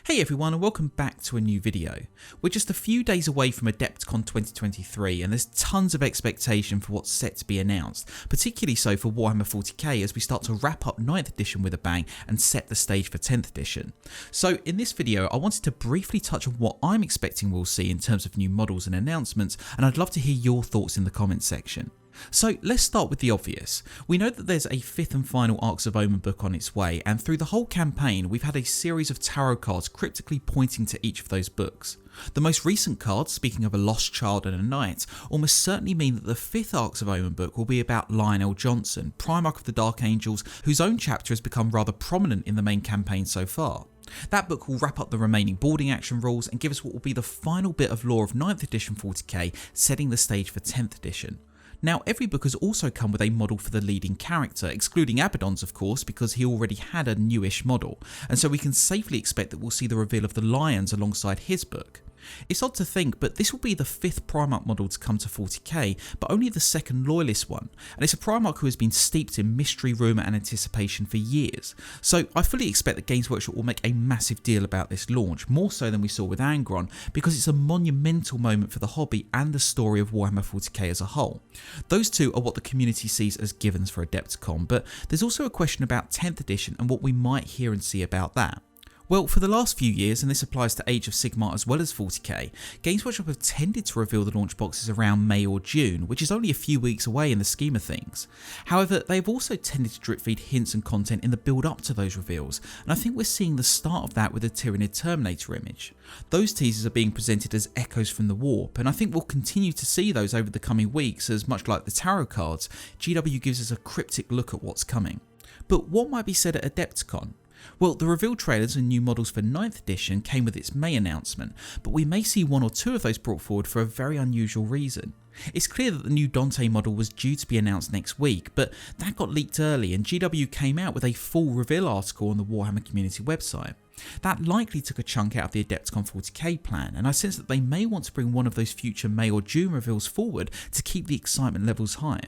Hey everyone and welcome back to a new video. We're just a few days away from AdeptiCon 2023 and there's tons of expectation for what's set to be announced, particularly so for Warhammer 40k as we start to wrap up 9th edition with a bang and set the stage for 10th edition. So in this video I wanted to briefly touch on what I'm expecting we'll see in terms of new models and announcements, and I'd love to hear your thoughts in the comments section. So let's start with the obvious. We know that there's a 5th and final Arks of Omen book on its way, and through the whole campaign we've had a series of tarot cards cryptically pointing to each of those books. The most recent cards, speaking of a lost child and a knight, almost certainly mean that the 5th Arks of Omen book will be about Lionel Johnson, Primarch of the Dark Angels, whose own chapter has become rather prominent in the main campaign so far. That book will wrap up the remaining boarding action rules and give us what will be the final bit of lore of 9th edition 40k, setting the stage for 10th edition. Now, every book has also come with a model for the leading character, excluding Abaddon's of course, because he already had a newish model, and so we can safely expect that we'll see the reveal of the lions alongside his book. It's odd to think, but this will be the 5th Primarch model to come to 40k, but only the 2nd Loyalist one, and it's a Primarch who has been steeped in mystery, rumour and anticipation for years. So I fully expect that Games Workshop will make a massive deal about this launch, more so than we saw with Angron, because it's a monumental moment for the hobby and the story of Warhammer 40k as a whole. Those two are what the community sees as givens for AdeptiCon, but there's also a question about 10th edition and what we might hear and see about that. Well, for the last few years, and this applies to Age of Sigmar as well as 40k, Games Workshop have tended to reveal the launch boxes around May or June, which is only a few weeks away in the scheme of things. However, they've also tended to drip feed hints and content in the build up to those reveals, and I think we're seeing the start of that with the Tyranid Terminator image. Those teasers are being presented as echoes from the warp, and I think we'll continue to see those over the coming weeks as, much like the tarot cards, GW gives us a cryptic look at what's coming. But what might be said at AdeptiCon? Well, the reveal trailers and new models for 9th edition came with its May announcement, but we may see one or two of those brought forward for a very unusual reason. It's clear that the new Dante model was due to be announced next week, but that got leaked early and GW came out with a full reveal article on the Warhammer community website. That likely took a chunk out of the AdeptiCon 40k plan, and I sense that they may want to bring one of those future May or June reveals forward to keep the excitement levels high.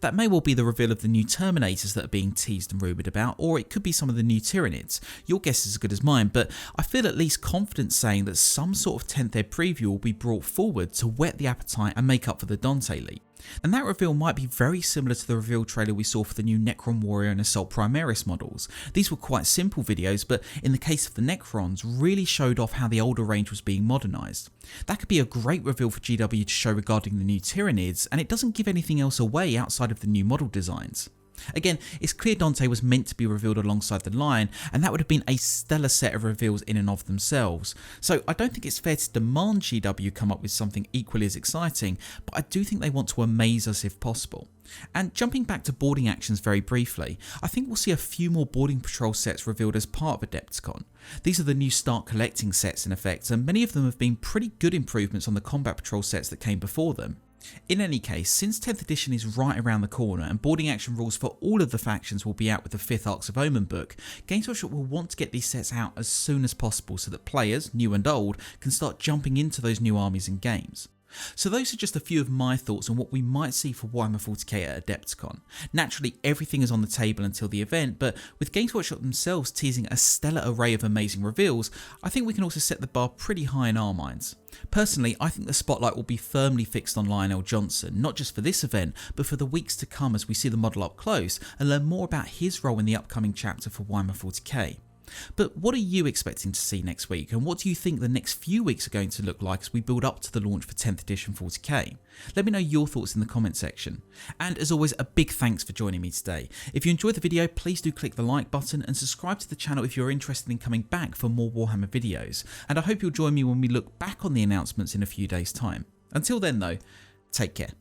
That may well be the reveal of the new Terminators that are being teased and rumoured about, or it could be some of the new Tyranids. Your guess is as good as mine, but I feel at least confident saying that some sort of 10th ed preview will be brought forward to whet the appetite and make up for the Dante leak. And that reveal might be very similar to the reveal trailer we saw for the new Necron Warrior and Assault Primaris models. These were quite simple videos, but in the case of the Necrons, really showed off how the older range was being modernised. That could be a great reveal for GW to show regarding the new Tyranids, and it doesn't give anything else away outside of the new model designs. Again, it's clear Dante was meant to be revealed alongside the Lion, and that would have been a stellar set of reveals in and of themselves. So I don't think it's fair to demand GW come up with something equally as exciting, but I do think they want to amaze us if possible. And jumping back to boarding actions very briefly, I think we'll see a few more boarding patrol sets revealed as part of AdeptiCon. These are the new start collecting sets in effect, and many of them have been pretty good improvements on the combat patrol sets that came before them. In any case, since 10th edition is right around the corner and boarding action rules for all of the factions will be out with the 5th Arks of Omen book, Games Workshop will want to get these sets out as soon as possible so that players, new and old, can start jumping into those new armies and games. So those are just a few of my thoughts on what we might see for Warhammer 40k at AdeptiCon. Naturally, everything is on the table until the event, but with Games Workshop themselves teasing a stellar array of amazing reveals, I think we can also set the bar pretty high in our minds. Personally, I think the spotlight will be firmly fixed on Lionel Johnson, not just for this event, but for the weeks to come as we see the model up close and learn more about his role in the upcoming chapter for Warhammer 40k. But what are you expecting to see next week, and what do you think the next few weeks are going to look like as we build up to the launch for 10th edition 40k? Let me know your thoughts in the comment section. And as always, a big thanks for joining me today. If you enjoyed the video, please do click the like button and subscribe to the channel if you're interested in coming back for more Warhammer videos. And I hope you'll join me when we look back on the announcements in a few days' time. Until then though, take care.